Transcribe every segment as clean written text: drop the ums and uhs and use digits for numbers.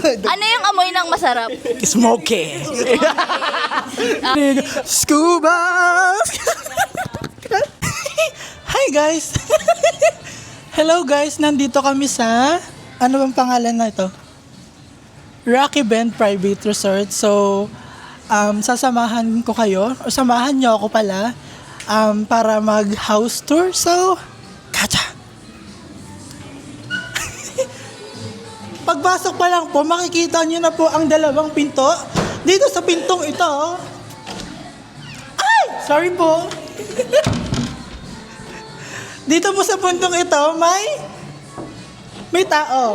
Ano yung amoy ng masarap? Smoky. Scuba. Hi guys. Hello guys, nandito kami sa ano bang pangalan na ito? Rocky Bend Private Resort. So, sasamahan ko kayo, o samahan niyo ako pala para mag-house tour. So, kacha! Pagpasok pa lang po, makikita niyo na po ang dalawang pinto. Dito sa pintong ito. Ay! Sorry po. Dito po sa pintong ito, may tao.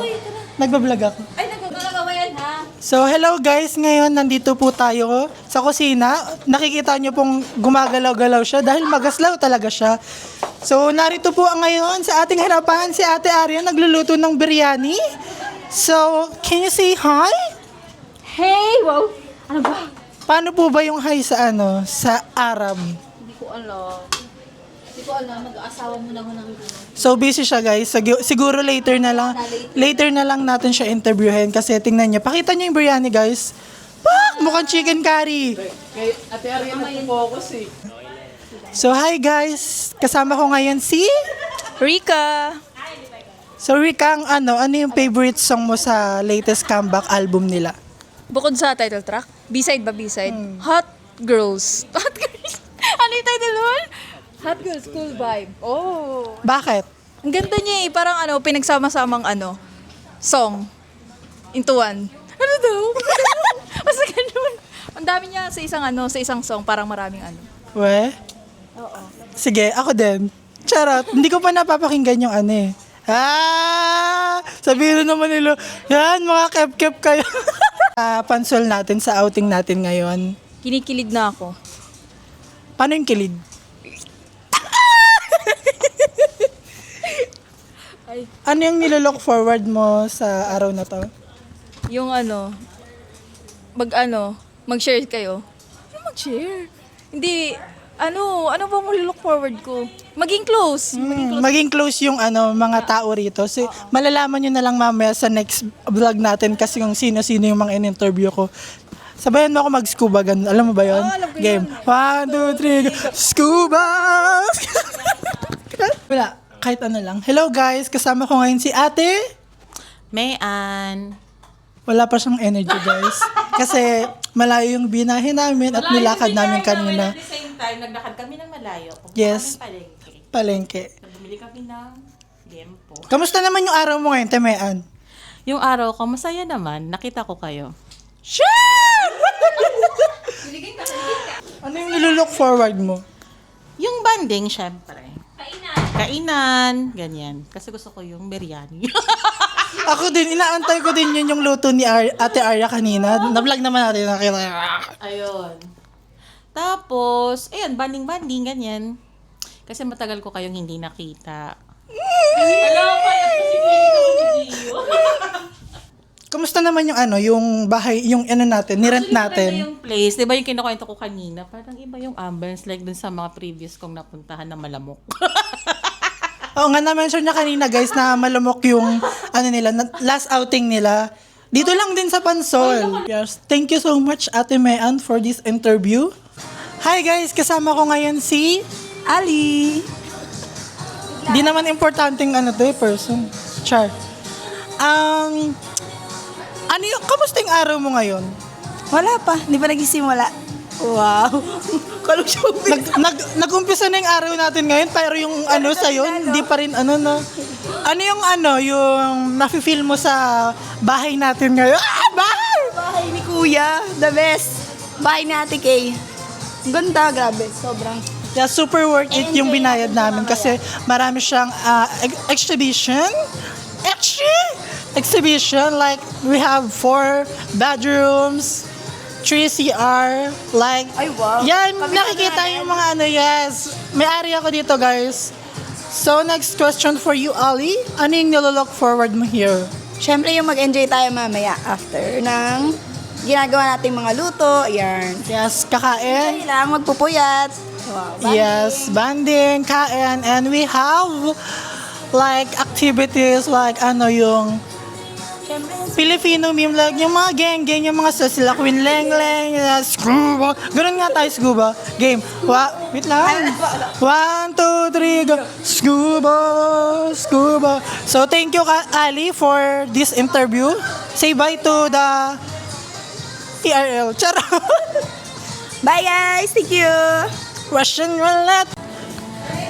Nagbablog ako. Ay, nagbablog yan ha. So, hello guys. Ngayon, nandito po tayo sa kusina. Nakikita niyo pong gumagalaw-galaw siya dahil magaslaw talaga siya. So, narito po ngayon sa ating harapan si Ate Arya nagluluto ng biryani. So, can you say hi? Hey, wow. Ano ba? Paano po ba yung hi sa sa Arab? Hindi ko alam. Hindi ko alam. Mag-aasawa muna ako ng So, busy siya guys. Siguro later na lang natin siya interviewin kasi tingnan niyo. Pakita niyo yung biryani guys. Pak! Mukhang chicken curry. Kay Ate Arya nagpo-focus eh. So, hi guys. Kasama ko ngayon si Rika. So, Rika, ano yung favorite song mo sa latest comeback album nila? Bukod sa title track, B-side ba B-side? Hot Girls. Hot Girls? Ano yung title nun? Hot Girls, Cool Vibe. Oh. Bakit? Ang ganda niya eh. Parang pinagsama-samang song. Into one. Ano daw? Basta ganun. Ang dami niya sa isang song. Parang maraming We? Oo. Sige, ako din. Charot. Hindi ko pa napapakinggan yung sabihin naman nila, yan, mga kep-kep kayo. Pansol natin sa outing natin ngayon. Kinikilig na ako. Paano yung kilid? Ay. Ano yung nilolook forward mo sa araw na to? Yung mag-share kayo. Ano mag-share? Hindi, ano bang look forward ko? Maging close. Maging close yung mga tao rito. So, malalaman nyo na lang mamaya sa next vlog natin kasi kung sino-sino yung mga in-interview ko. Sabayan mo ako mag-scuba, ganun. Alam mo ba yun? Alam ko Game. yun. 1, 2, 3, go. Scuba! Wala, kahit ano lang. Hello guys, kasama ko ngayon si Ate. Mayan. Wala pa siyang energy guys. Kasi malayo yung binahe namin at nilakad namin kanina. At the same time, naglakad kami ng malayo. Yes. Palengke. Palengke. Bumili kami ng liempo. Kamusta naman yung araw mo ngayon, Temean? Yung araw ko, masaya naman. Nakita ko kayo. Ano yung nilulook forward mo? Yung banding, syempre. Kainan. Ganyan. Kasi gusto ko yung biryani. Ako din, inaantay ko din yun yung luto ni Ate Arya kanina. Na-vlog naman natin. Ayun. Tapos, ayun, banding-banding, ganyan. Kasi matagal ko kayong hindi nakita. Hello, kaya kasi Kamusta naman yung bahay, yung natin, nirent natin? yung place, di ba yung kinukwento ko kanina, parang iba yung ambience like dun sa mga previous kong napuntahan na malamok. Oo nga, na-mention niya kanina guys na malamok yung nila, last outing nila. Dito lang din sa Pansol. Yes, thank you so much Ate Mayan for this interview. Hi guys, kasama ko ngayon si Ali. Di naman importanteng person. Char. Kamusta yung araw mo ngayon? Wala pa, hindi pa nagsisimula. Wow. Nag-umpisa na yung araw natin ngayon, pero yung sa'yo, hindi pa rin na. Ano yung nafe-feel mo sa bahay natin ngayon? Bahay! Bahay ni Kuya, the best. Bahay ni Ate Kay. Ang ganda, grabe, sobrang. Yeah, super worth it yung binayad namin kasi marami siyang exhibition. Like, we have 4 bedrooms, 3 CR, like, Ay, wow. yan, Kami nakikita na yung mga yes. May area ko dito, guys. So, next question for you, Ali. Ano yung nilolook forward mo here? Siyempre yung mag-enjoy tayo mamaya after ng ginagawa nating mga luto. Yan. Yes, kakain. Enjoy lang, magpupuyat. Wow, bye. Yes, banding, kain, and we have like activities like yung Filipino meme like yung mga geng-geng, yung mga sila Queen Leng-Leng, Scuba. Ganun nga tayo, Scuba. Game. Wait lang. 1, 2, 3, go. Scuba, Scuba. So, thank you, Ali, for this interview. Say bye to the TRL. Charot. Bye guys! Thank you! Russian roulette.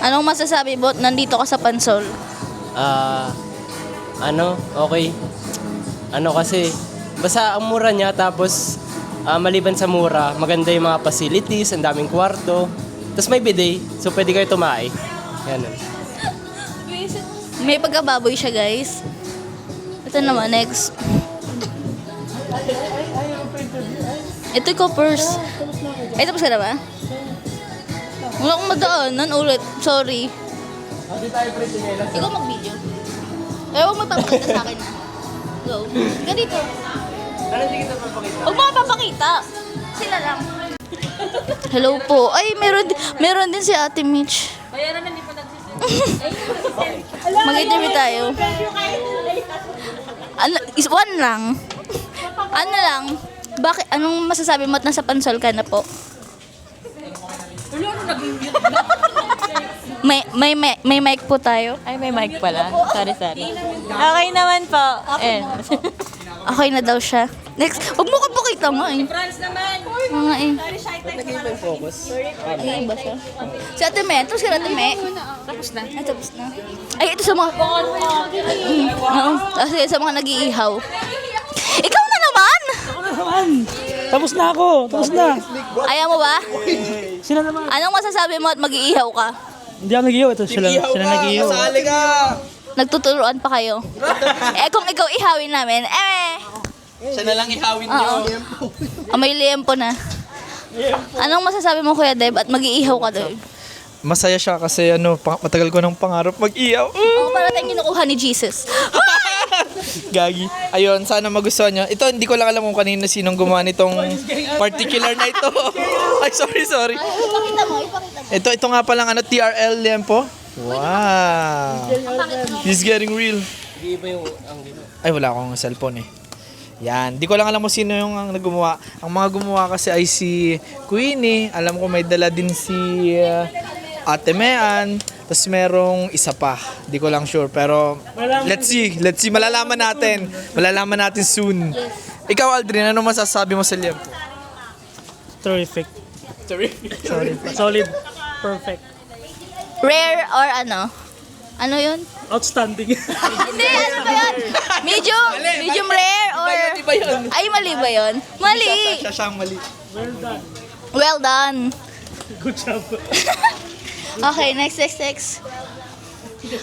Anong masasabi mo? Nandito ka sa Pansol. Okay. Kasi, basta ang mura niya, tapos maliban sa mura, maganda yung mga facilities, ang daming kwarto. Tapos may bidet, so pwede kayo tumae. Yan. May pagkababoy siya, guys. Ito naman, next. Ito ko first. Ay, tapos ka na ba? Wala akong madaanan ulit. Sorry. Ikaw mag-video. Huwag magpapakita sa akin. Go. Ganito. Huwag mo papakita. Sila lang. Hello po. Ay, meron din si Ate Mitch. Mag-interview tayo. One lang. Ano lang? Bakit? Anong masasabi mo at nasa Pansol ka na po? may mic po tayo. Ay, may mic pala. Sorry. Okay naman po. Okay na daw siya. Next. Huwag mo ka pakita nga eh. France naman. Mga eh. Nag-iiba siya. Si Ate Me. Tapos ka na, Ate Me. Tapos na. Ay, tapos na. Ay, ito sa mga... Oo. Sige, sa mga nag-iihaw. Ikaw na naman! Tapos na ako. Tapos na. Ayaw mo ba? Sila naman. Anong masasabi mo at mag-iihaw ka? Hindi ako nag-iyaw. Ito sila nag-iyaw. Sali ka! Nagtuturuan pa kayo. Kung ikaw ihawin namin, Siya na lang ihawin oo. May liempo na. Anong masasabi mo, Kuya Deb, at mag-iihaw ka doon? Masaya siya kasi matagal ko ng pangarap mag-iyaw. Oo, para tayong kinukuha ni Jesus. Gagi. Ayun, sana magustuhan nyo. Ito, hindi ko lang alam kung kanino sinong gumawa nitong particular na ito. Ay, sorry. Ipakita mo. Ito nga palang TRL Lempo. Wow. This is getting real. Ay, wala akong cellphone eh. Yan. Di ko lang alam kung sino yung ang gumawa. Ang mga gumawa kasi ay si Queenie. Alam ko may dala din si Ate Mean. Tapos merong isa pa. Di ko lang sure. Pero let's see. Malalaman natin soon. Ikaw, Aldrin, ano masasabi mo sa Lempo? Terrific. Solid. Perfect. Rare or ano? Ano yun? Outstanding. Hindi, ano ba yun? Medium rare or... Iba yun. Ay, mali ba yun? Mali! Siya siyang mali. Well done. Good job. Okay, next.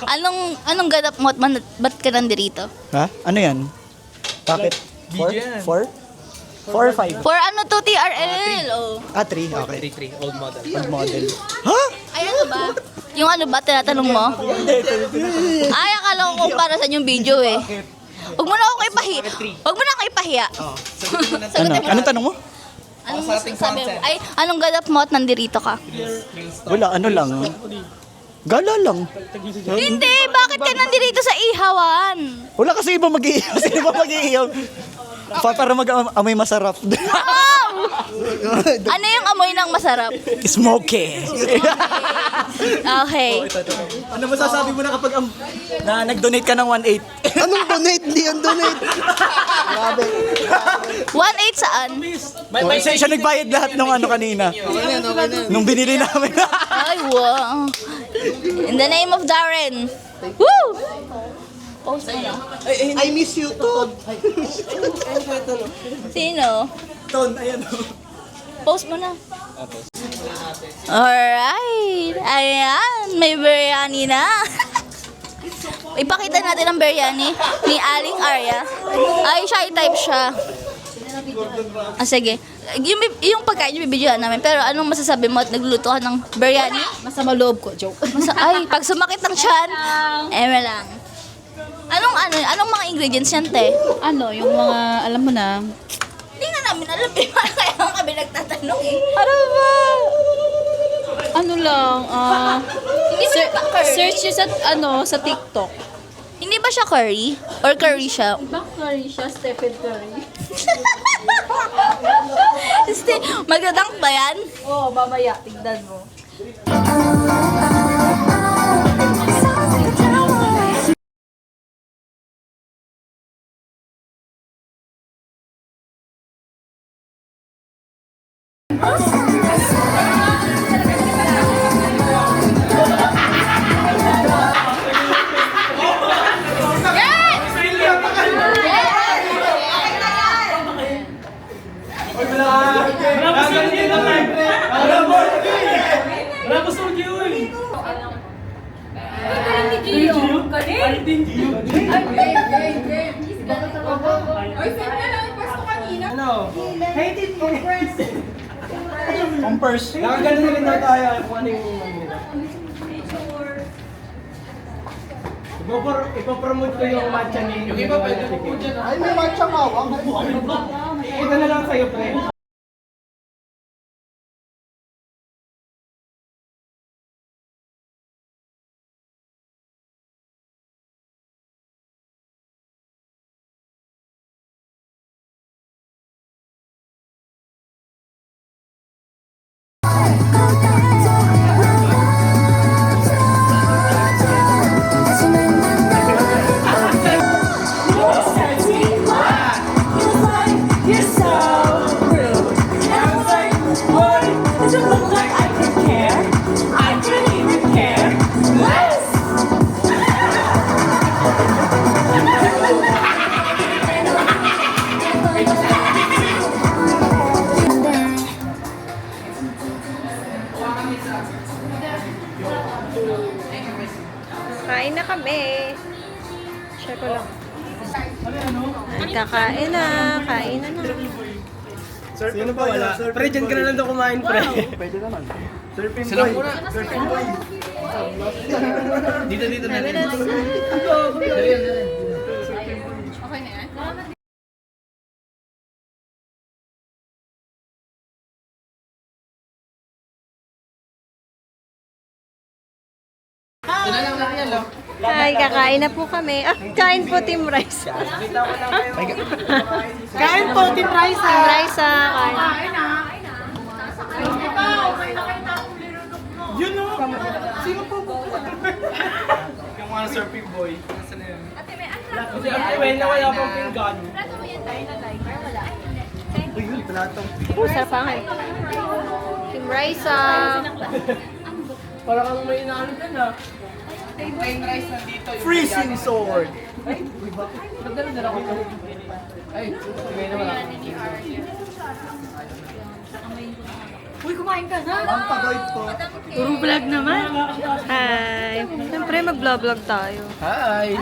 Anong ganap mo at ba't ka nandito? Ha? Ano yan? Bakit? 4? 4 or 5? For ano to, TRL? Oh. 3. Okay. 3, old model. Old model. Ha? Ay, ano ba? Yung ano ba, tinatanong mo? Ay, akala ko kung para sa yung video eh. Huwag mo na ako ipahiya. Anong tanong mo? Anong masasabi mo? Ay, anong ganap mo at nandito ka? Wala, ano lang. Gala lang. Hindi, bakit ka nandito sa ihawan? Wala kasi iba mag-iiyaw. Sino ba mag-iiyaw? Para mag-amoy masarap. Wow! Ano yung amoy ng masarap? Smoky. Okay. Ano masasabi mo na kapag nag-donate ka ng 1.8? Anong donate? Hindi yung donate. Grabe. 1.8 saan? Siya nagbayad lahat ng kanina. Nung binili namin. Ay, wow. In the name of Darren. Woo! Post mo na. I miss you, Todd. Sino? Ton, ayan. Post mo na. Alright. Ayan. May biryani na. Ipakita natin ang biryani ni Aling Arya. Ay, shy type siya. Sige. Yung pagkain yung bibidyohan namin. Pero anong masasabi mo at nagluluto ka ng biryani? Masama loob ko. Joke. Ay, pag sumakit ng tiyan, lang. Anong mga ingredients yan, te? Ano, yung mga, alam mo na, Hindi nga namin alam. Kaya nga kami nagtatanong eh. ano ba? Ano lang, Hindi ba nagpa-curry? search nyo sa TikTok. Hindi ba ba siya curry? Or curry siya? Ibang curry siya, Stephen Curry. Magdadunk ba yan? Oo, mamaya, tignan mo. Compers. Nakagaling na rin daw tayo kung ano yung ipopromote ko yung matcha ni... Yung iba pwede po dyan. Ay, may matcha mawang. Ito na lang sa'yo, pre. Kain na kami. Share ko lang. Kakain na. Kain na na. Sino ba wala? Pre, dyan ka na lang daw kumain, pre. Pwede naman. Surfing boy. Surfing boy. Dito. Sabi na Hi, kakain na po kami. Ah, kain po Team Rice. Kain po, Team Rice. Team Rice, kain. Yun o. Sino po po? Yung mga surfing boy. Nasaan na yun? Kasi ate, when na wala pang pinggan. Ayun, plato. Sarpangan. Team Rice, Para kang may inaano ka na. Freezing sword. Nagdala ko. Ay, may naman ako. Uy, kumain ka na! Ang pagoy po. Puro vlog naman. Hi. Siyempre, mag-vlog tayo. Hi!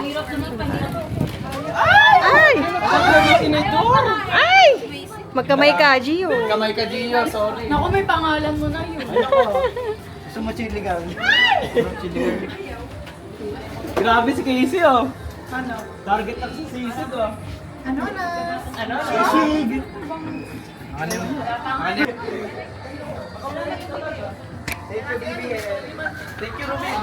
Ay! Ay! Magkamay ka, Gio. Kamay ka, Gio, sorry. Naku, may pangalan mo na yun. Ay, nako. Gusto mo chili girl? Chili girl. Grabe si Casey, oh. Ano? Target ako sa sisig, oh. Ano na? Sisig! Ano yun? Ano yun? Thank you, baby. Thank you, Ruben.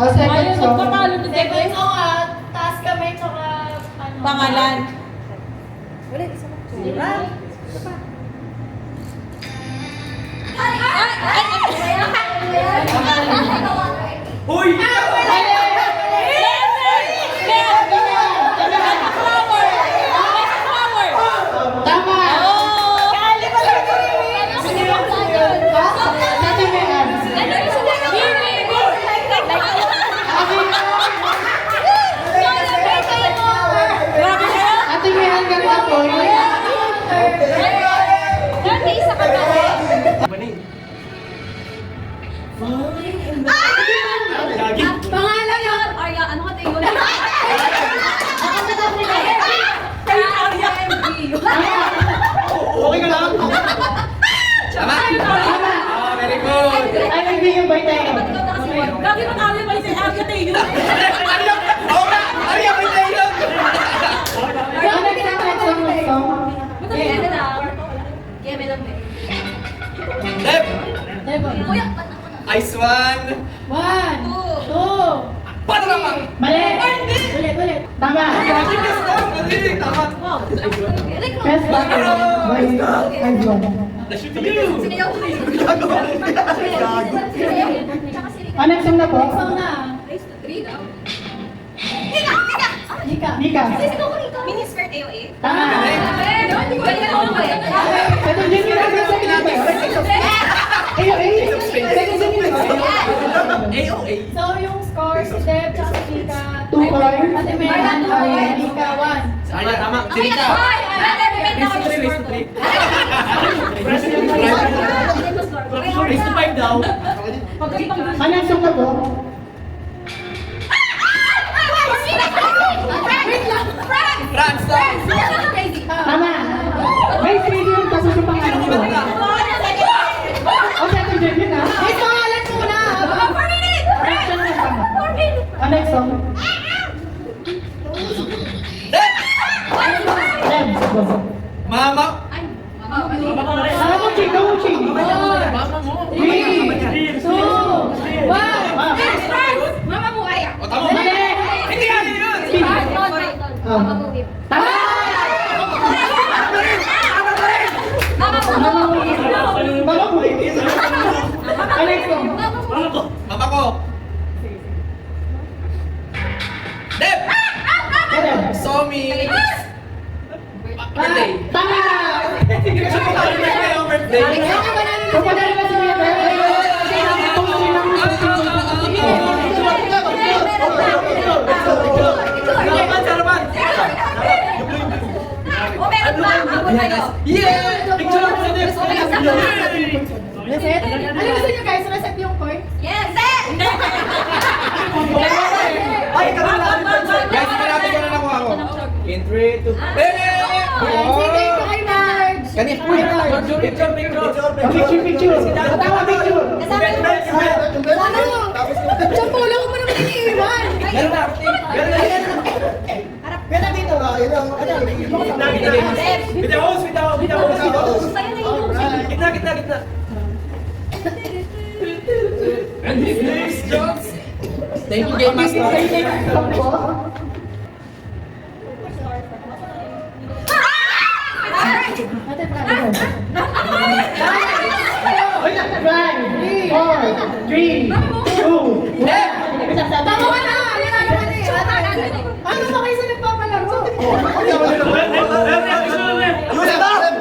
Ayun, nagpapalo ni Debe. Pangalan. Uy! Pangalan yun! Arya, ano ka tayo? Okay ka lang? Tama? Very good. Lagi mo tayo ba si Arya tayo? Oo nga! Ay, ako yung dialogue! Dep! Ice one! Paano naman? Mali! Ulit. Tama! Mali! Tama! Press button. Ice one. Next song na po? Nika. Miniskirt AOA. Tama! Ito din yung nasa sa AOA! So, yung score, si Deb, tsaka si Nika. 2 points. Ate Megan, Nika, 1. Tama! Sinika! Race to 3. Race to 5 daw. Next song na po? France daw! Tama! May video yung tapos yung pangalan ko. O, second game yun ah. May pangalan muna! 4 minutes! Next song? Deb, go. Mama! Mama mo, Ching. Go, Ching. 3, 2, 1. Mama mo, Aya. O, tama! Mali! Hindi yan yun! Mama mo, Deb. Tama! Mama mo. Next song? Mama ko! Dep! Deb. Somi! Birthday! Tama! Hindi ko siya birthday o birthday! Kapag ba si Mia? Sarapan! O, meron pa. Abot kayo. Yeah! Picture ako sa next! Reset? Ano gusto nyo guys? Reset yung coin? Yes! Ay, guys, pinapin ko na nakuha ko. In 3, 2... Sige, kay Marge! Kanina. Picture. Tama, picture. Kasama mo! Siyang pula, huwag mo naman iniiwan! Meron na. With the hose. Gitna. And his name is Jones. Thank you, Game Master. Tama ka na! Ano ba kayo sa nagpapalaro?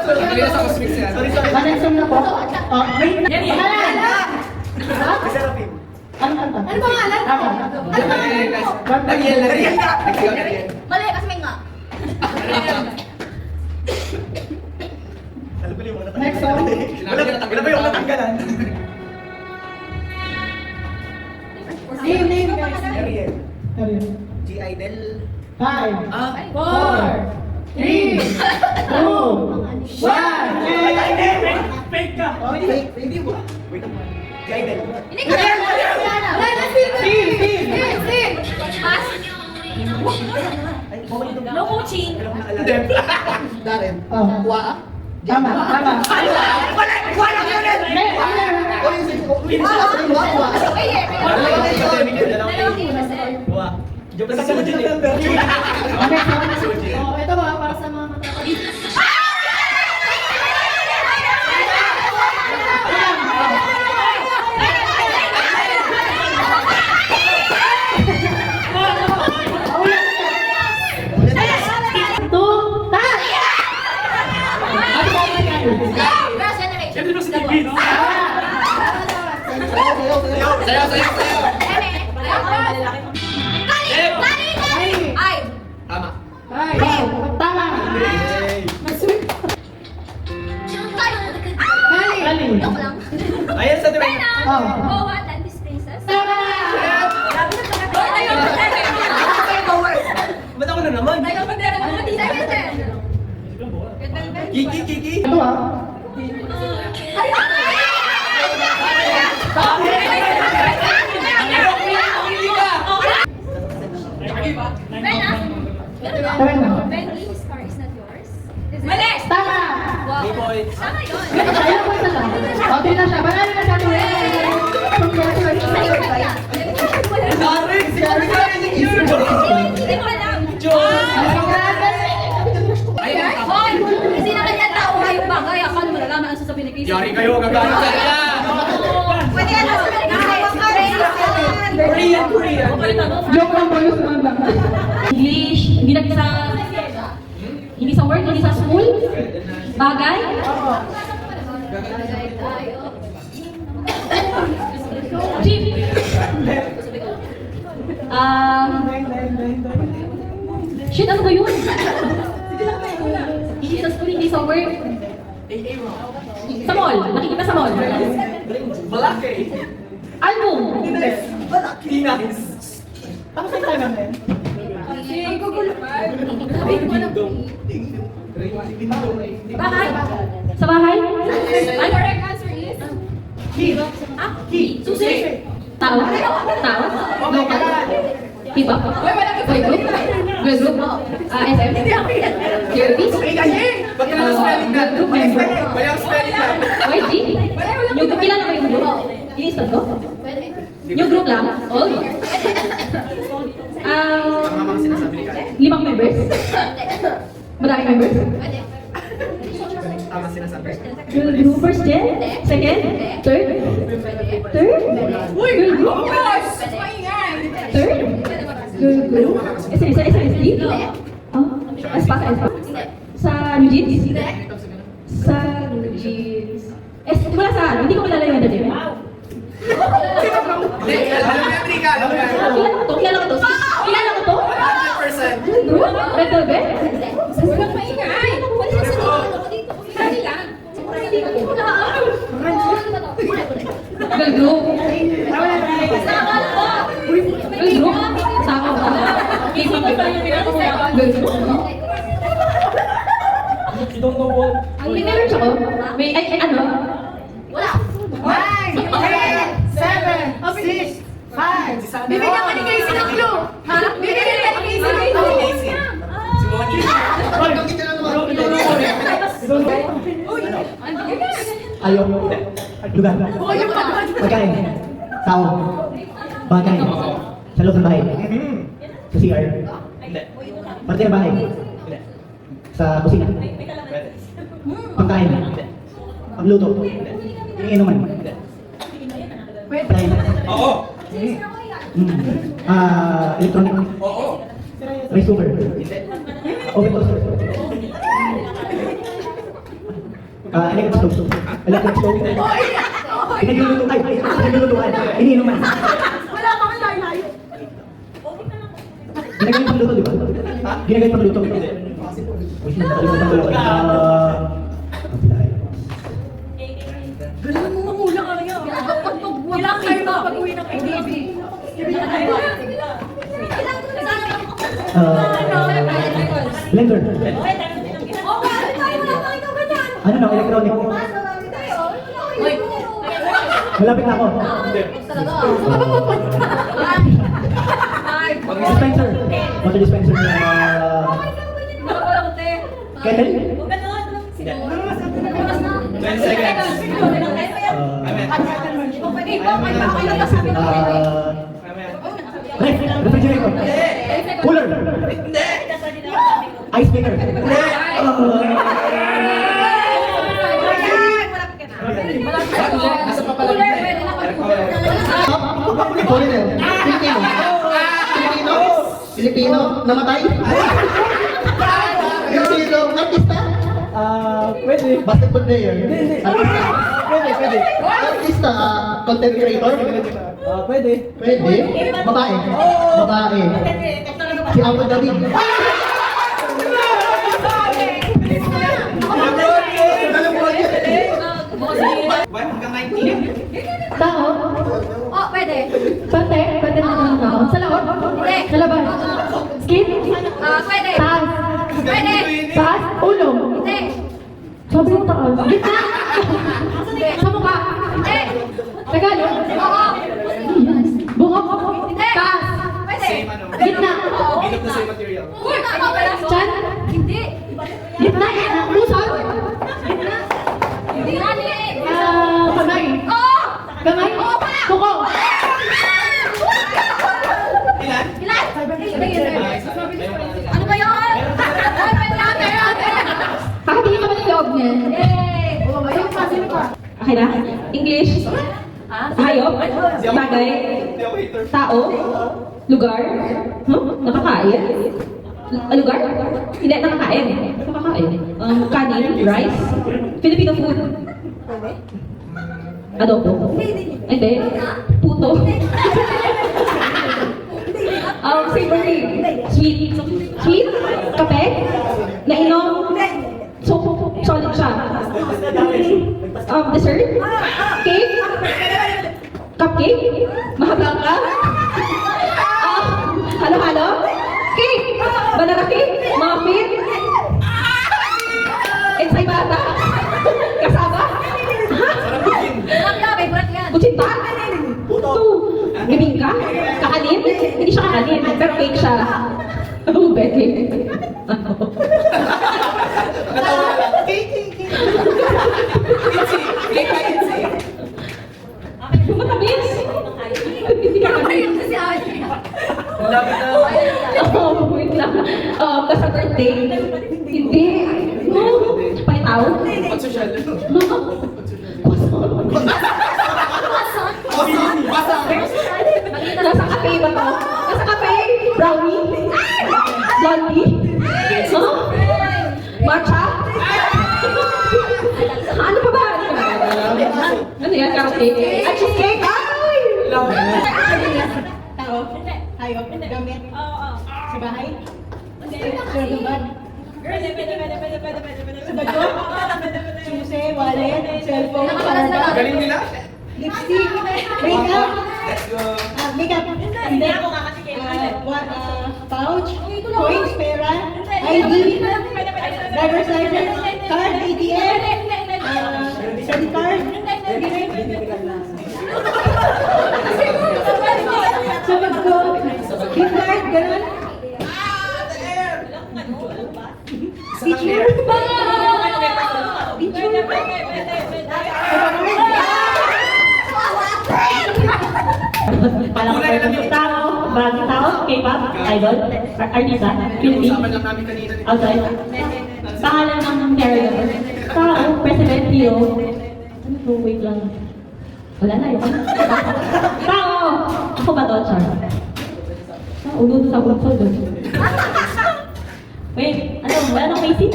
Kanina sa Cosmic yan. Next song na po? Ano? Ano pangalan? Tama. Ano pangalan mo? Nag-yell. Mali, kasi may nga. Next song? Wala ba yung natanggalan? Name, guys. Ariel. G-Idol. 5, 4, 3, 2, 1. Fake ka! Hindi mo. Wait. G-Idol. Hindi ko na. Wala na, Steve! Steve! Pass! No coaching! Darren. Tama. Wala yun eh! Dalawang iwas eh. Joke sa sunod yun eh. Ito ba, para sa mga matatakot. Sayaw. Ay! Tama. Tama. Joke lang. Ayan sa diba? Boa, Atlantis Princess. Tama. Ba't ako na naman? Kiki. Ito Tama na. Mali! Tama! Tama yun. Ganun siya, ilang points na lang. O, three na siya. Marami na siya. Congratulations. Hindi mo alam. Hoy! Kasi na kanya tao ngayong bagay. Akala mo nalaman ang sasabihin ni Casey. Yari kayo, gagano ka niya! Pwede yan. Joke lang po yung sumanda. English, hindi sa work, hindi sa school. Bagay. Jeep. Shit, ano ba yun? Hindi sa school, hindi sa work. Sa mall, nakikita sa mall. Malaki! Album. Nice! Ano sa tayo namin? Bahay. Sa bahay? Ang correct answer is? Key. Susi. Tao. Local. Iba. Boy group. Girl group. SM. Jervis. Group member. YG. New group. Kilala ba yung group? Inistan ko? New group lang? All? 5 members? Madaming members? Girl group, first gen? Second? Third? Third? Girl group? Third? Girl group? SNSD? Espa? Sa New Jeans? Sa New Jeans? Wala sa ano? Hindi ko kilala yung ano din. Kilala ko to? Kilala ko to? 100%. Red Velvet? Huwag maingay. Wala sa dito. Sali lang. Girl group. Girl group. Saka ko. Girl group. May meron siya ko? May, ano? Wala. 9, 10, 7, 6, 5. Bibigyan ka ni Casey ng clue. Ha? Bibigyan ka ni Casey ng clue. Ayaw. Lugar. Pagkain. Tao. Bagay. Sa loob ng bahay. Sa CR. Parte ng bahay. Sa kusina. Pagkain. Pagluto. Iniinuman. Pagkain. Oo! Electronic. Oo! Rice cooker. Oven toaster. Electric stove. Electric stove. Pinaglulutuan. Pinaglulutuan. Iniinuman. Wala pa kang layo. Ginagaling pagluto, di ba? Ginagaling pagluto. Uy, nakalimutan ko lang. Ganun mo mamula ka rin. Ilang kayo makapag-uwi ng ADB? Blender. Ano na, electronic. Malapit na ako. Dispenser. Water dispenser. Kettle? 10 seconds. Refrigerator. Cooler. Ice maker. Foreigner. Filipino. Filipino. Namatay. Filipino. Artista. Pwede. Basketball player. Pwede. Artista. Content creator. Pwede. Pwede. Babae. Babae. Si Abu Dhabi. Tao? Oh, pwede. Pante? Pwede na ng tao. Sa loob? Hindi. Sa labas? Skin? Pwede. Taas? Pwede. Taas? Ulo? Hindi. Sabi mo taas. Gitna? Sa mukha? Hindi. Tagalog? Oo. Buhok? Hindi. Taas? Pwede. Same ano. Gitna. Bilog na same material. Chan? Hindi. Gitna. Pusod? Gitna. Kamay. Kamay? Kuko. Ilan? Ano ba yun? Kakatingin ka ba ng loob niya? Okay na? English? Hayop? Bagay? Tao? Lugar? Nakakain? Lugar? Hindi, nakakain. Nakakain. Kanin? Rice? Filipino food? Adobo? Hindi. Puto? Savory? Sweet? Sweet? Kape? Nainom? So, solid siya. Dessert? Cake? Cupcake? Mahabangka? Halo-halo? Cake? Banana cake? Muffin? Ensaymada? Kasaba? Kutsinta? Puto? Bibingka? Kakanin? Hindi siya kakanin, pero cake siya. Oh, Becky. Matamis? Hindi ka kakanin. Oh, wait lang. Basta birthday? Hindi. Palitaw? Social. Nasa kape ba to? Nasa kape? Brownie? Blondie? Matcha? Ano pa ba? Ano yan? Karaoke? At cheesecake? Ay! Tao? Hayop? Gamit? Sa bahay? Sure naman. Sa bago? Suse, wallet, cellphone, karga, Galing nila? lipstick, makeup, Let's go. makeup, hindi, pouch, coins, pera, ID, driver's license, card, ATM, credit card, sa bago, gift card, ganun. Picture. Bagong tao, K-pop, idol, artista, Philippines, Usapan lang namin kanina. outside. Pangalan ng carrier. Tao, president, hero. Ano to? Wait lang. Wala na yun. Tao! Ako ba to, Char? Ulo sa bunso doon. Wait, ano? Wala nang basic?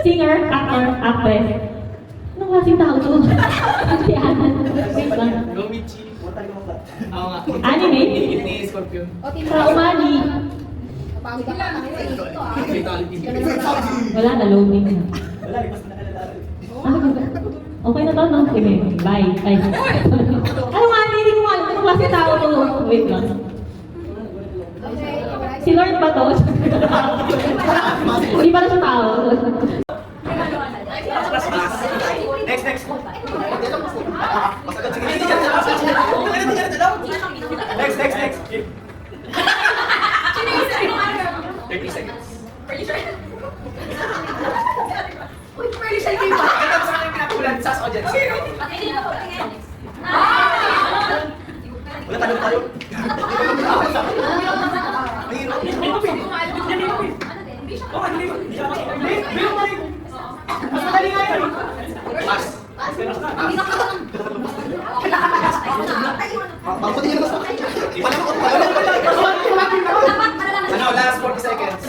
Singer, actor, actress. Anong klaseng tao to? Si Ana. Wait lang. Go Michi. Oo nga. Anime? Ni Scorpion. Sa umali. Fatality. Wala na, loading na. Okay na to, no? Sige, bye. Ay. Ano nga, hindi ko alam. Anong klase tao to? Wait lang. Si Lord ba to? Hindi pala siya tao. Next. Next. 30 seconds. Ito sa akin pinapulan sa audience. Wala tanong tayo. Ano, last 40 seconds.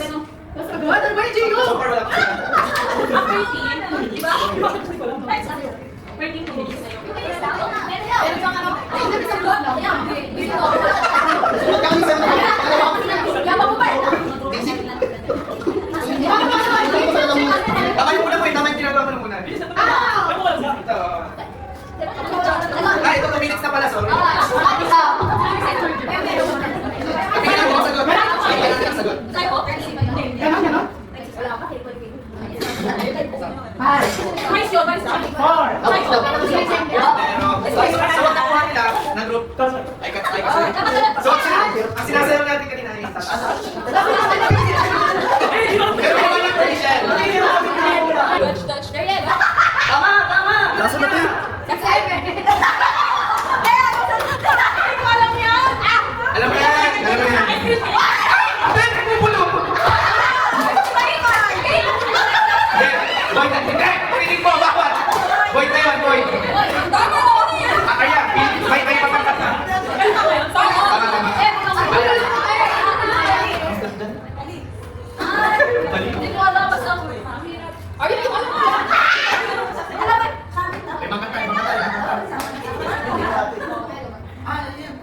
So far, wala pa. Tama yung muna mo, tama yung ginagawa mo muna. Ito. Ito 2 minutes na pala, sorry. Tingnan mo ang sagot. Tingnan mo ang sagot. Pero, sa pagkakuha nila, ng group, ay, so, ang sinasayaw natin kanina, Hindi ko alam, basta ako. Ay, hindi ko alam. Alam mo, May mga tayo, mga tayo.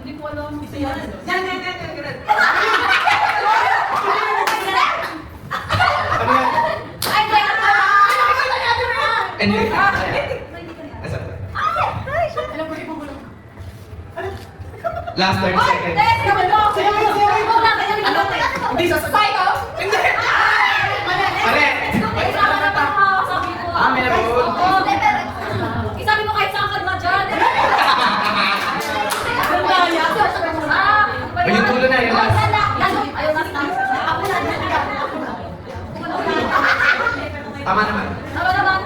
hindi ko alam. Yan. Ano yan? Ay, kaya ka! Hindi. Last 30 seconds. Hindi sasabihin. Hindi. Pare! May nabul. Isabi mo kahit saan ka naman dyan. Ay, yung tulo na, yung last. Ayaw na. Tama naman. Tama naman.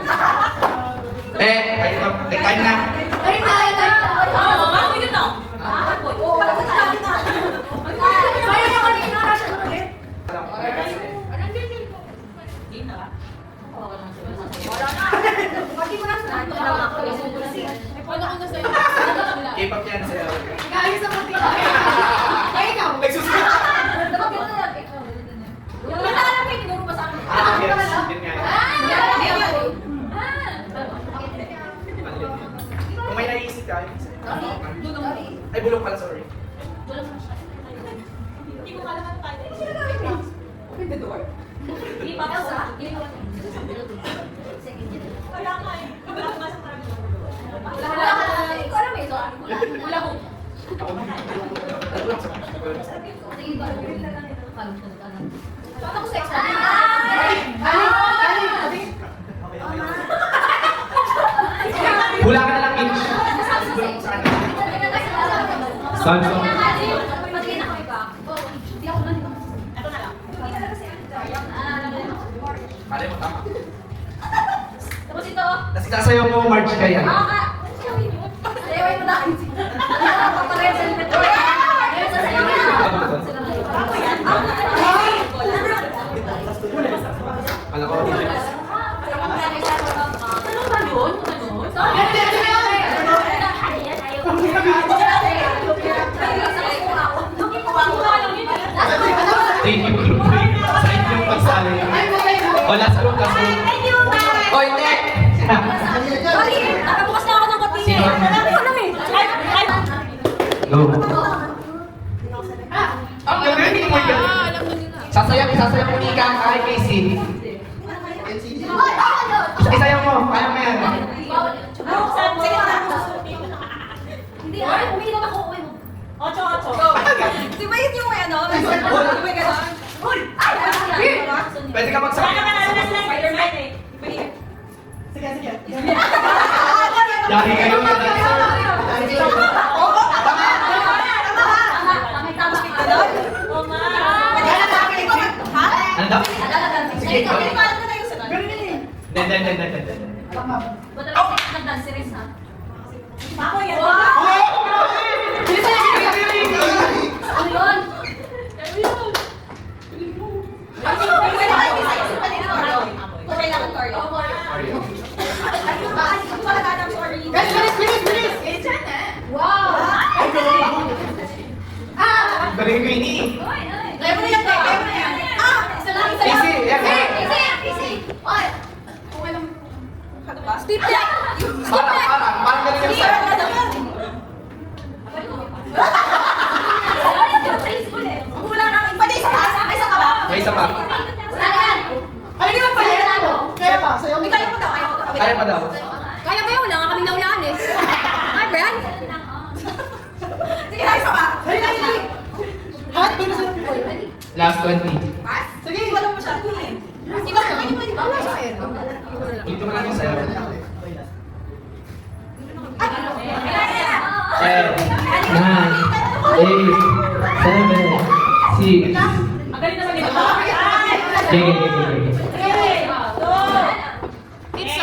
Time na. Ay, ano yun na? Oo, wala sa sabi na. Kaya yung kanina na siya ulit. Wala na. Pati mo na sa akin. Wala ko na sa'yo. K-pop yan sa'yo. Guys, ako din. Ay, ikaw. Nagsusunod. Dapat yun na lang. Yung alam ko yung tinuro pa sa akin. Yes. Yun nga. Kung may naisip ka, ay bulong pala, sorry. Hindi ko kalaman tayo. Open the door. Hindi pa Elsa. Wala ka eh. Wala ka sa parang wala ka. Hindi ko alam eh. Wala ko. Sige ba? Paano ko sex na? Hula ka na lang, Inch. Samsung. Malay mo, tama. Tapos ito. Tapos sasayaw mo, March ka yan. Sayawin mo na. Alam ko, thank you, bro. Sa inyong pagsali. O, last room, last room. O, hindi! Nakabukas na ako ng kopi. Sino? Go. Yung hindi mo yun. Sasayaw mo ni Ika kay Casey. Isayaw mo, kaya mo yan. Hindi, ay, umiinom ako. Ocho. Di ba yun yung ano? Di ba yung gano'n? Ay! Pwede ka magsabi. Spider-Man eh. Yari kayo. Ano daw? Sige, go. Den. Ako yan. Ano yun? Wow! Galing ko ini. Kaya mo na yan, kaya mo na yan. Isa lang. Easy, yan. Easy. Oy. Okay lang. Steve yan. Parang galing yung style. Kulang ang iba isa pa. Isa ka ba? May isa pa. Saan? Ano naman pala yan? Kaya pa, sayaw mo. Kaya mo daw. Kaya pa daw. Kaya ba yun? Wala nga kami naulaan eh. Ay, Brian? Sige, isa pa. Last 20. Sige, wala mo siya. Ikaw na, hindi mo di ba? Dito mo lang yung sayaw. 10, 9, 8, 7, 6. Ang galing naman dito. Okay. It's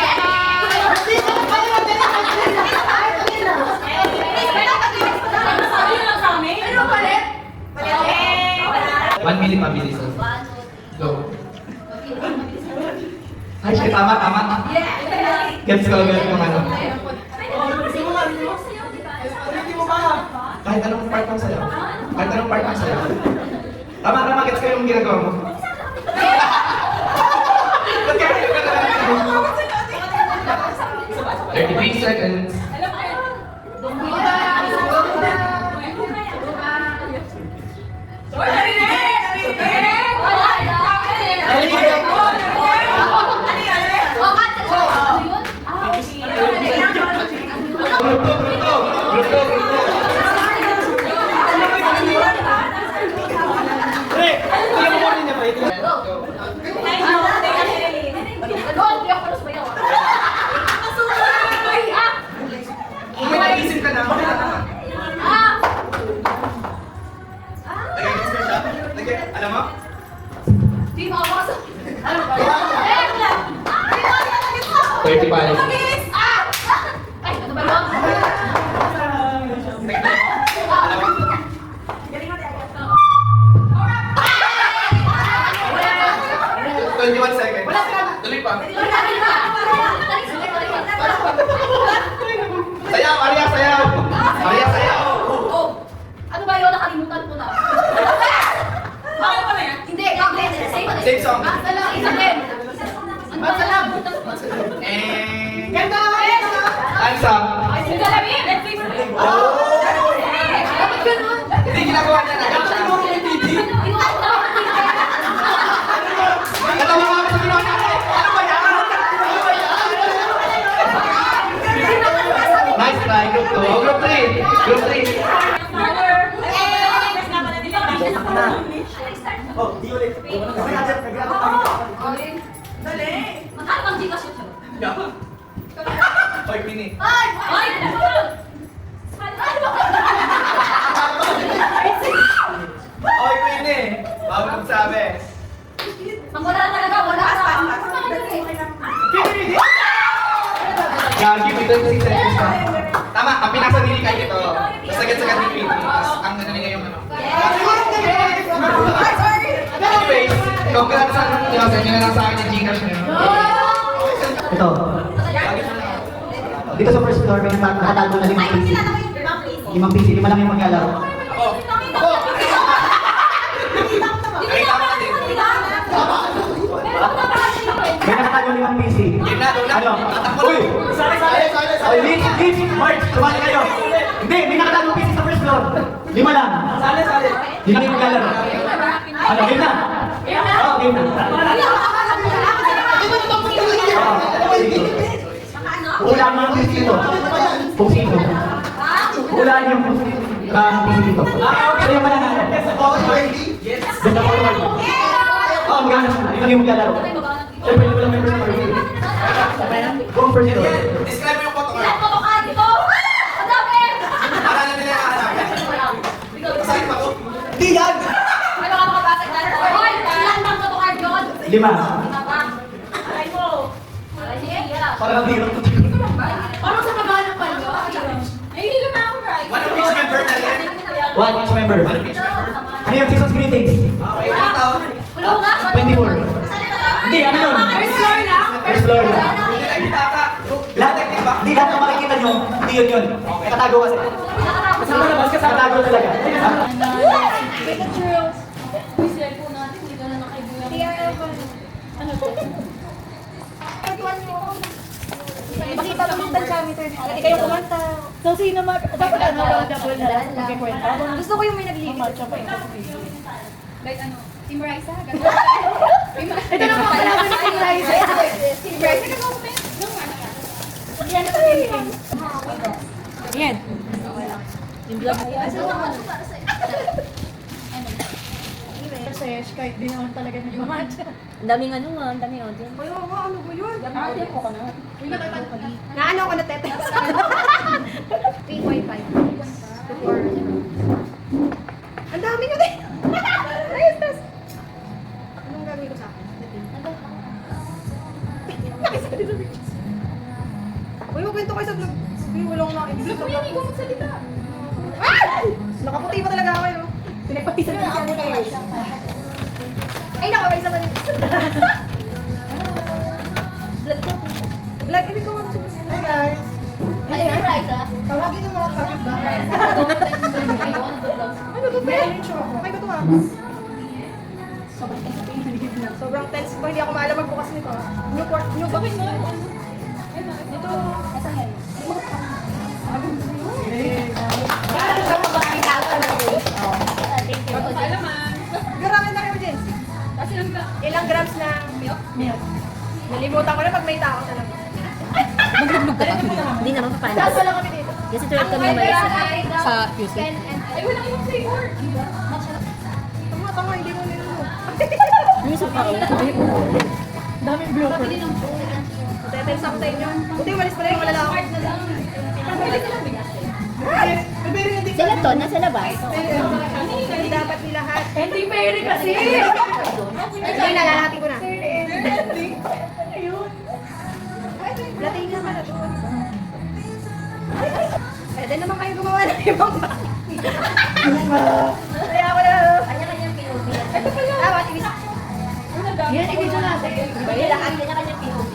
Ano palit? 1 minute mabilis. Go. Ay, siya, tama. Gets ko ano. Kahit anong part ng sayaw. Tama, gets ko yung ginagawa mo. 33 seconds. Kung may naisip ka na, okay na naman. Alam mo? Di mo ako sa... Ano ba? 35. Ay, ano ba yun? Alam mo? 21 seconds. Tuloy pa. Sayaw, Maria, sayaw! Maria, sayaw! Oh, ano ba yun? Nakalimutan ko na. Bakit pa na yan? Hindi, Same song. Basta lang, isa din. Basta lang. Ganda! Ansa? Ay, sige lang yun. Dapat ganun. Hindi ginagawa niya na. Natawa nga ako sa ginawa natin. Ano ba yan? Nice try, group 2. Oh, group 3. Group 3. Oh, di ulit. Dali. Magkano bang Gcash yun? Hoy, Pini. Ay! Ay! Hoy, Pini. Bago kong sabi. Ang wala talaga, wala ka. Gagi, may 26 seconds pa. Tama, ang pinasa dili kayo ito. Tapos agad-sagad ni Pini. Tapos ang ano niya yung ano. Anyways, congrats sa inyo. Send nyo na lang sa akin yung Gcash nyo. Ito. Dito sa first floor, may nakatago na 5 PC. 5 PC, 5 lang yung maglalaro. Ako. Ako. Ay, tama natin. May nakatago 5 PC. Game na, doon na. Ano? Tatakbo Uy! na. Ay, Leeds! March! Sumali kayo! Hindi, may nakatago PC sa first floor. 5 lang. Sali. Hindi lang yung maglalaro. Ano, game na? Oo, game na. Ulaan yung PC dito. Kung sino. Ulaan yung PC dito. So yung mananalo. Doon na forward. Oo, maghanap na. Ito yung maglalaro. Siyempre, hindi ko lang members na party. Go first floor. Describe mo yung photo Ilan card. ko to ka dito? Ang dami! Para na nila nakasama. Masakit pa ko. Di yan! Ano ka makabasag na? Hoy! Ilan bang photocard yun? 5. Ilan ba? Ay mo! Ay, sige, yeah. Parang hirap to. Parang sa baba ng palyo. Ay, hindi naman ako right. One of each member na yan. One each member. Ano yung season's greetings? Okay, ito. Ulo nga. 24. Hindi, ano yun? First floor na. First floor na. Hindi na kita ka. Lahat, hindi lahat ng makikita nyo, hindi yun. Nakatago kasi. Nakatago talaga. Makita mo yung diameter nito. Hindi kayo kumanta. So, sino dapat ano? Double na lang. Magkikwenta. Gusto ko yung may naglilit. Like ano? Team Raisa? Ito na mga pala ng Team Raisa. Team Raisa ka ba? Yan na sa Yan. Yung vlog mo. Sesh, kahit di naman talaga nag-match. Ang daming ano nga, ang daming audience. Ay, oo, ano ba yun? Audience ko ka na. Naano ako natetext. 3.5. Ang dami nyo din. Ayos, tas. Anong gagawin ko sa akin? Uy, magkwento kayo sa vlog. Uy, wala akong nakikita sa vlog. Hindi ko magsalita. Ah! Nakaputi pa talaga ako yun. Pinagpapisan ko siya muna yun. Ay, nakaway sa kanil. Vlog ko. Vlog, hindi ko magsalita. Hi guys. Ano yung price, ah? Tawagin yung mga kapit ba? Ano to, Fred? Okay ba ito ah? Sobrang tense ko. Hindi ako maalam magbukas nito. Newport. Bakit mo? Grabe na emergency. Kasi ilang grams na milk? Milk. Nalimutan ko na pag may tao talaga. Hindi naman paano. Tapos wala kami dito. Kasi tulad kami umalis Sa QC. Ay, wala kayong flavor. Tama, hindi mo nilunod. Ano yung suka? Daming blooper. Tetext ako sa inyo. Buti umalis pala yung malala ako. Sila to, nasa labas. Hindi dapat nilahat. Hindi pwede kasi. Hindi, nalalahatin ko na. Lating naman na doon. Pwede naman kayo gumawa ng ibang bakit. Kaya ako na. Kanya-kanyang POV. Ito pala. Tama, ibig. Yan, i-video natin. Lahat kanya-kanyang POV.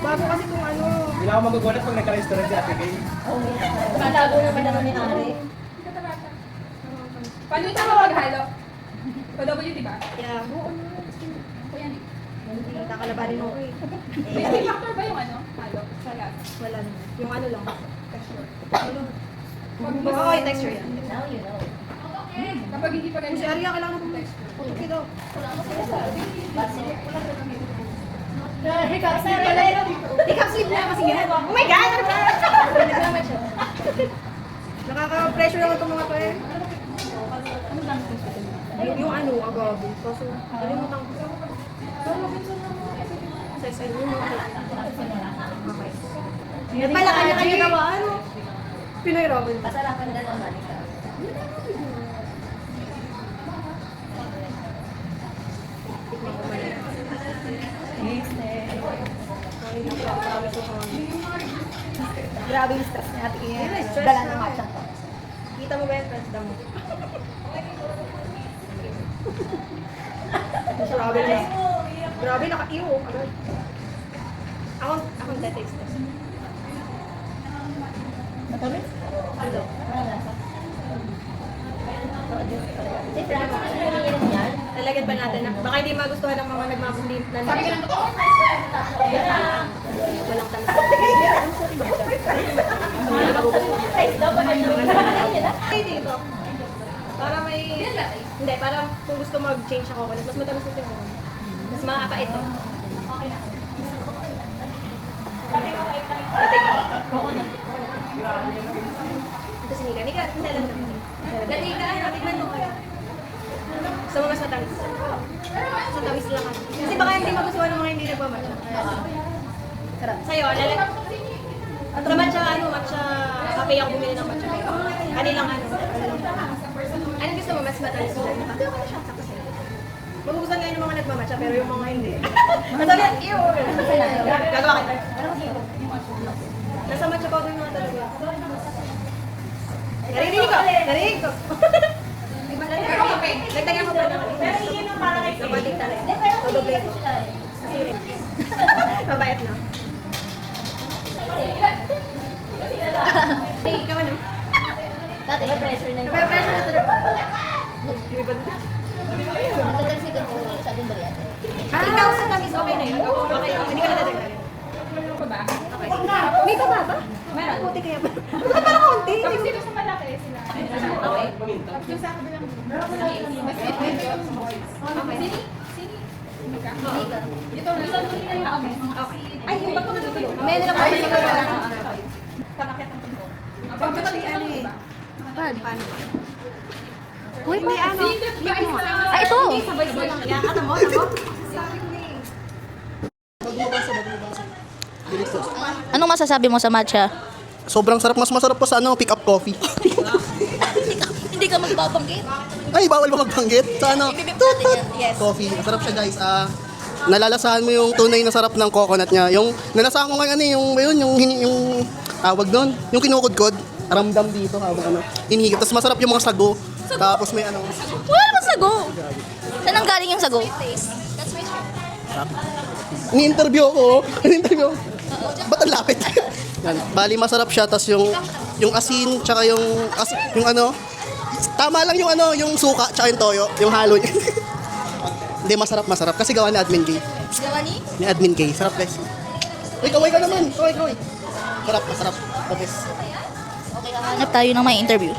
Bago kasi kung ano. Hindi na ako magugulat pag nagka-restaurant si Ate Kay. Malago naman naman ni Ari. Paano ito mo maghalo? Pa-W, diba? Yeah. Kakalabanin mo ko eh. May factor ba yung ano? Halo? Wala. Wala naman. Yung ano lang. Texture. Oo, yung texture yan. Now you know. Kapag hindi pa ganyan. Si Aria, kailangan ng texture. Okay daw. Hiccup sleep na kasi yan. Oh my God! Nakaka-pressure ako itong mga to eh. Yung ano, agabi. Kaso, nalimutan ko. Sa inyo mo. Okay. Yan pala kanya-kanya gawa. Ano? Pinoy Robin. Pasarapan na naman. Grabe yung stress niya. Dala ng matcha. Kita mo ba yung friends mo? Grabe na. Grabe, naka-iyo. Ako tetext. Matamis? Ano? Si Frank, ano yung iniinom niyan? Lalagyan pa natin na. Baka hindi magustuhan ng mga nagmamuli. Sabi ka ng totoo? Walang tamis. Ay, dito. Para may... Hindi, para kung gusto mag-change ako, mas matamis ito yung mas makakait ito. Okay na. Ito sinigang. Nika, hindi lang naman. Dati ka, natigman mo kayo. Gusto mo mas matamis. Sa tawis lang kasi. Kasi baka hindi magustuhan ng mga hindi nagmamatcha. Sarap. Sa'yo, lalag. Sa matcha, ano, matcha, kape ako bumili ng matcha. Kanilang ano. Anong gusto mo? Mas matamis mo? Hindi ako na siya. Magugustuhan ngayon ng mga nagmamatcha, pero yung mga hindi. Masabi, ew! Gagawa kita. Nasa matcha powder mga talaga. Narinig ko! Narinig ko! Nagtagyan mo pa na. Pero hindi nung para kay Kapatid talaga. Todo-doble ko. Mabayat na. Hey, ikaw ano? Dati, pressure na yun. Pressure na talaga. Matagsigan ko sa ating bariyate. Ikaw sa tamis, okay na yun. Okay, hindi ka na dadagdagan. Okay. May pa ba? Meron. Kunti kaya ba? Bakit parang konti? Tapos sino sa malaki sila? Okay. Yung sa akin lang. Okay. Ito na. Okay. Ay, yung ba't ko natutulo? May nila pa rin yung panakit ang tundo. Pagkatali ano eh. Paano? Uy, hindi ano. Ah, ito! Sabay-sabay lang. Yan, ano mo? Ano mo? Anong masasabi mo sa matcha? Sobrang sarap. Mas masarap pa sa pick up coffee. Hindi ka magbabanggit. Ay, bawal ba magbanggit? Sa Yes. coffee. Masarap siya, guys. Nalalasahan mo yung tunay na sarap ng coconut niya. Yung nalasahan ko ngayon yung tawag doon, yung kinukudkod, ramdam dito habang inihigit. Tapos masarap yung mga sago. Tapos may Wala naman sago. Saan ang galing yung sago? Ni-interview ako. Ba't ang lapit? Yan. Bali, masarap siya. Tapos yung asin, tsaka yung tama lang yung suka, tsaka yung toyo, yung halo niya. Hindi, masarap. Kasi gawa ni Admin K. Gawa ni? Ni Admin K. Sarap, guys. Uy, kaway ka naman. Kaway. Sarap, masarap. The best. Okay, hanap tayo ng may interview.